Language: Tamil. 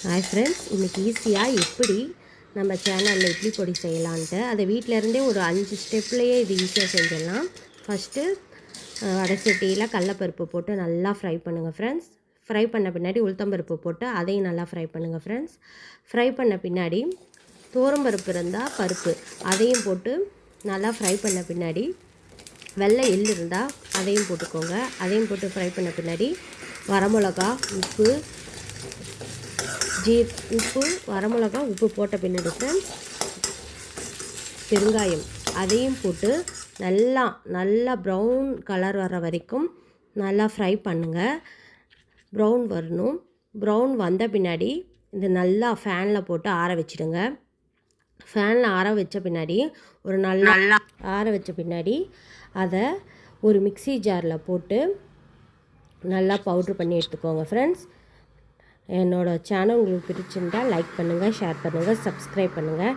ஹாய் ஃப்ரெண்ட்ஸ், இன்றைக்கி ஈஸியாக எப்படி நம்ம சேனலில் இட்லி பொடி செய்யலான்ட்டு அதை வீட்டிலேருந்தே ஒரு 5 ஸ்டெப்லேயே இது ஈஸியாக செஞ்சிடலாம். ஃபஸ்ட்டு வடை சட்டியில் கடலப்பருப்பு போட்டு நல்லா ஃப்ரை பண்ணுங்கள் ஃப்ரெண்ட்ஸ். ஃப்ரை பண்ண பின்னாடி உளுத்தம்பருப்பு போட்டு அதையும் நல்லா ஃப்ரை பண்ணுங்கள் ஃப்ரெண்ட்ஸ். ஃப்ரை பண்ண பின்னாடி தோரம்பருப்பு இருந்தால் பருப்பு அதையும் போட்டு நல்லா ஃப்ரை பண்ண பின்னாடி வெள்ளை எள் இருந்தால் அதையும் போட்டுக்கோங்க. அதையும் போட்டு ஃப்ரை பண்ண பின்னாடி வரமிளகா, உப்பு வரமிளகா உப்பு போட்ட பின்னாடி ஃப்ரெண்ட்ஸ் பெருங்காயம் அதையும் போட்டு நல்லா ப்ரௌன் கலர் வர வரைக்கும் நல்லா ஃப்ரை பண்ணுங்கள். ப்ரௌன் வரணும். ப்ரௌன் வந்த பின்னாடி இது நல்லா ஃபேனில் போட்டு ஆற வச்சுடுங்க. ஃபேனில் ஆற வச்ச பின்னாடி ஆற வச்ச பின்னாடி அதை ஒரு மிக்ஸி ஜாரில் போட்டு நல்லா பவுட்ரு பண்ணி எடுத்துக்கோங்க ஃப்ரெண்ட்ஸ். என்னோடய சேனல் உங்களுக்கு பிடிச்சிருந்தால் லைக் பண்ணுங்கள், ஷேர் பண்ணுங்கள், சப்ஸ்கிரைப் பண்ணுங்கள்.